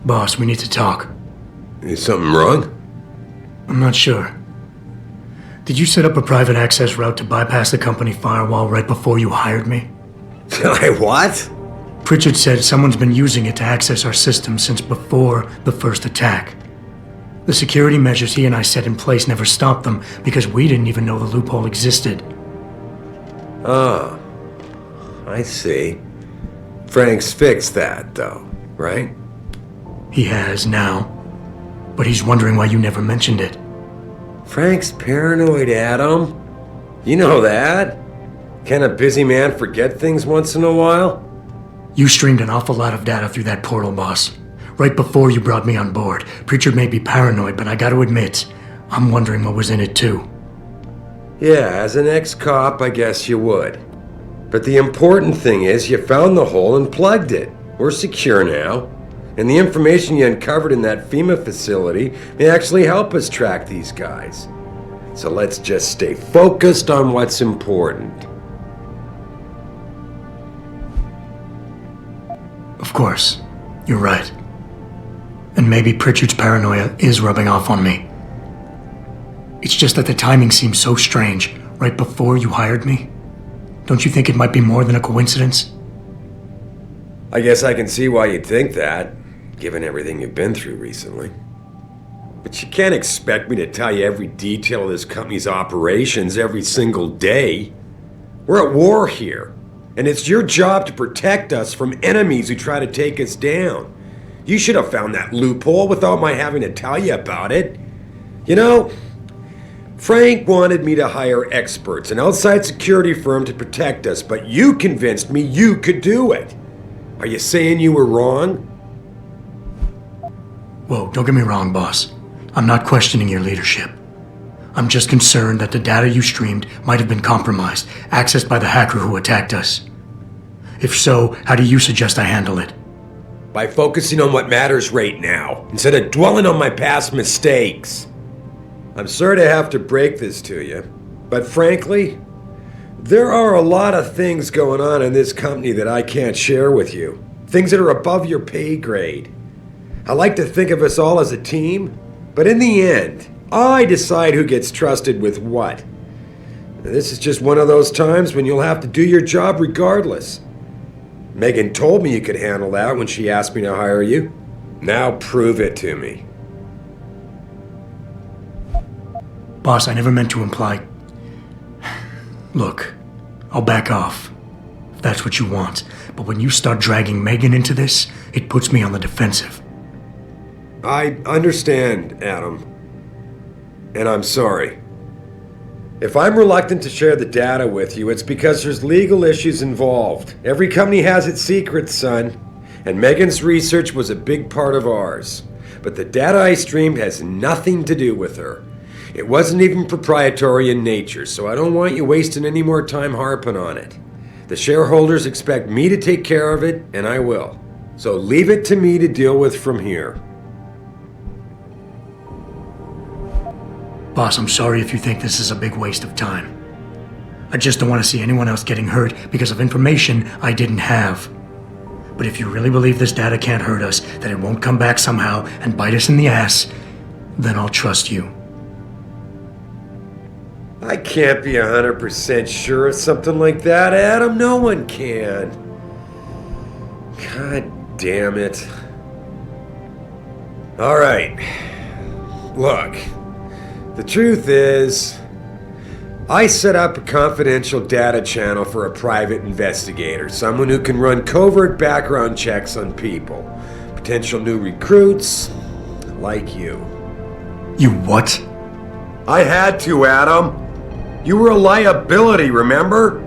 Boss, we need to talk. Is something wrong? I'm not sure. Did you set up a private access route to bypass the company firewall right before you hired me? What? Pritchard said someone's been using it to access our system since before the first attack. The security measures he and I set in place never stopped them because we didn't even know the loophole existed. Oh, I see. Frank's fixed that, though, right? He has now, but he's wondering why you never mentioned it. Frank's paranoid, Adam. You know that. Can a busy man forget things once in a while? You streamed an awful lot of data through that portal, boss. Right before you brought me on board. Pritchard may be paranoid, but I gotta admit, I'm wondering what was in it too. Yeah, as an ex-cop, I guess you would. But the important thing is you found the hole and plugged it. We're secure now. And the information you uncovered in that FEMA facility may actually help us track these guys. So let's just stay focused on what's important. Of course, you're right. And maybe Pritchard's paranoia is rubbing off on me. It's just that the timing seems so strange, right before you hired me. Don't you think it might be more than a coincidence? I guess I can see why you'd think that, given everything you've been through recently. But you can't expect me to tell you every detail of this company's operations every single day. We're at war here, and it's your job to protect us from enemies who try to take us down. You should have found that loophole without my having to tell you about it. You know, Frank wanted me to hire experts, an outside security firm to protect us, but you convinced me you could do it. Are you saying you were wrong? Whoa, don't get me wrong, boss. I'm not questioning your leadership. I'm just concerned that the data you streamed might have been compromised, accessed by the hacker who attacked us. If so, how do you suggest I handle it? By focusing on what matters right now, instead of dwelling on my past mistakes. I'm sorry to have to break this to you, but frankly, there are a lot of things going on in this company that I can't share with you. Things that are above your pay grade. I like to think of us all as a team, but in the end, I decide who gets trusted with what. This is just one of those times when you'll have to do your job regardless. Megan told me you could handle that when she asked me to hire you. Now prove it to me. Boss, I never meant to imply... Look, I'll back off, if that's what you want. But when you start dragging Megan into this, it puts me on the defensive. I understand, Adam. And I'm sorry. If I'm reluctant to share the data with you, it's because there's legal issues involved. Every company has its secrets, son. And Megan's research was a big part of ours. But the data I streamed has nothing to do with her. It wasn't even proprietary in nature, so I don't want you wasting any more time harping on it. The shareholders expect me to take care of it, and I will. So leave it to me to deal with from here. Boss, I'm sorry if you think this is a big waste of time. I just don't want to see anyone else getting hurt because of information I didn't have. But if you really believe this data can't hurt us, that it won't come back somehow and bite us in the ass, then I'll trust you. I can't be 100% sure of something like that, Adam. No one can. God damn it. All right. Look, the truth is, I set up a confidential data channel for a private investigator, someone who can run covert background checks on people, potential new recruits, like you. You what? I had to, Adam. You were a liability, remember?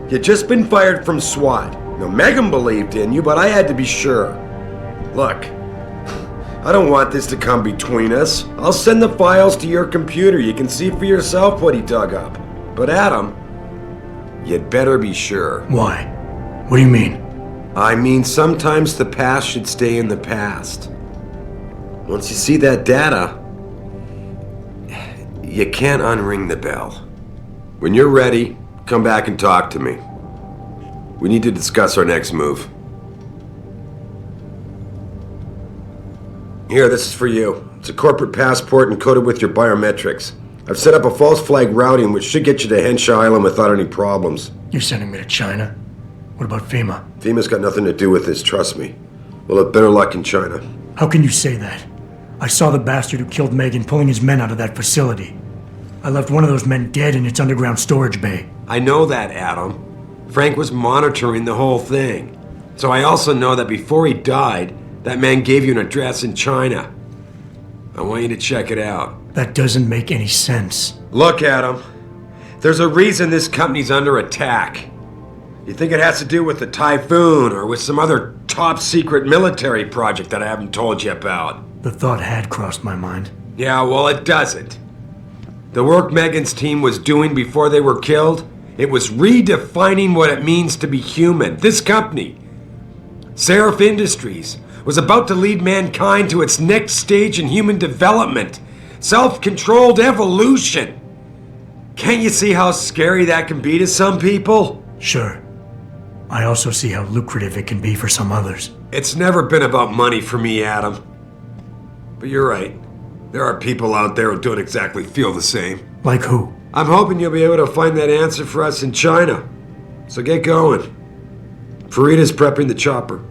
You'd just been fired from SWAT. Now, Megan believed in you, but I had to be sure. Look, I don't want this to come between us. I'll send the files to your computer. You can see for yourself what he dug up. But Adam, you'd better be sure. Why? What do you mean? I mean, sometimes the past should stay in the past. Once you see that data, you can't unring the bell. When you're ready, come back and talk to me. We need to discuss our next move. Here, this is for you. It's a corporate passport encoded with your biometrics. I've set up a false flag routing which should get you to Henshaw Island without any problems. You're sending me to China? What about FEMA? FEMA's got nothing to do with this, trust me. We'll have better luck in China. How can you say that? I saw the bastard who killed Megan pulling his men out of that facility. I left one of those men dead in its underground storage bay. I know that, Adam. Frank was monitoring the whole thing. So I also know that before he died, that man gave you an address in China. I want you to check it out. That doesn't make any sense. Look, Adam. There's a reason this company's under attack. You think it has to do with the typhoon or with some other top-secret military project that I haven't told you about? The thought had crossed my mind. Yeah, well, it doesn't. The work Megan's team was doing before they were killed, it was redefining what it means to be human. This company, Seraph Industries, was about to lead mankind to its next stage in human development. Self-controlled evolution. Can't you see how scary that can be to some people? Sure. I also see how lucrative it can be for some others. It's never been about money for me, Adam. But you're right. There are people out there who don't exactly feel the same. Like who? I'm hoping you'll be able to find that answer for us in China. So get going. Farida's prepping the chopper.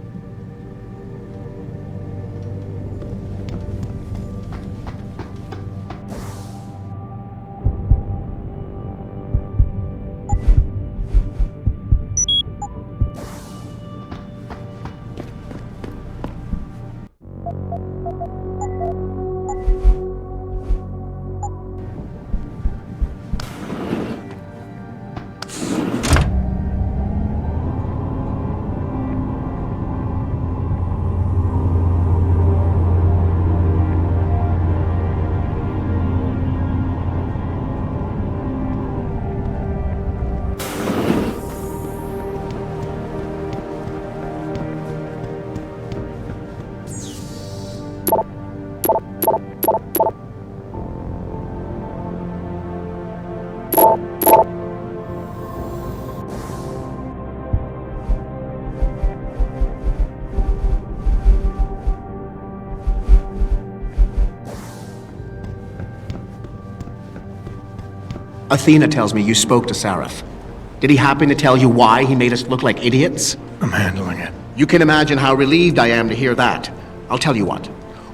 Athena tells me you spoke to Seraph. Did he happen to tell you why he made us look like idiots? I'm handling it. You can imagine how relieved I am to hear that. I'll tell you what.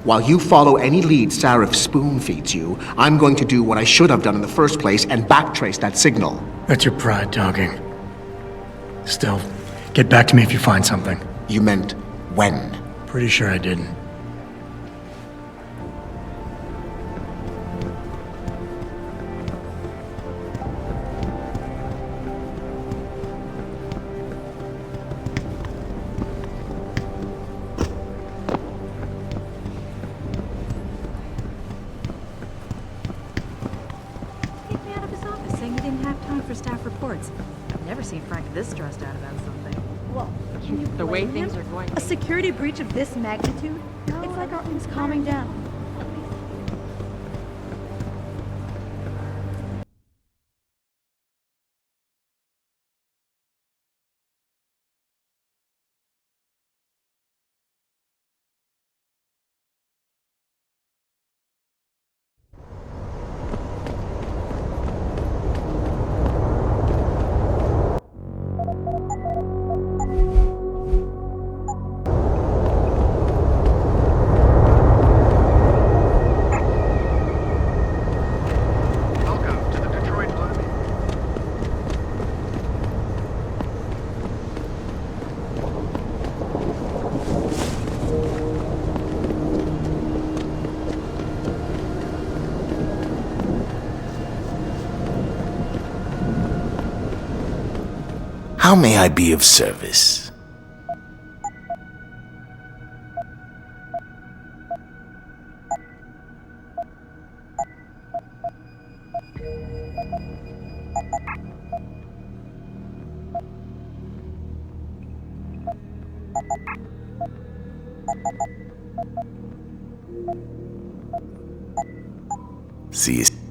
While you follow any lead Seraph spoon-feeds you, I'm going to do what I should have done in the first place and backtrace that signal. That's your pride talking. Still, get back to me if you find something. You meant when? Pretty sure I didn't. Staff reports. I've never seen Frank this stressed out about something. Well, can you The way blame things him? are going. A security breach of this magnitude? It's like everything's calming down. How may I be of service? See you.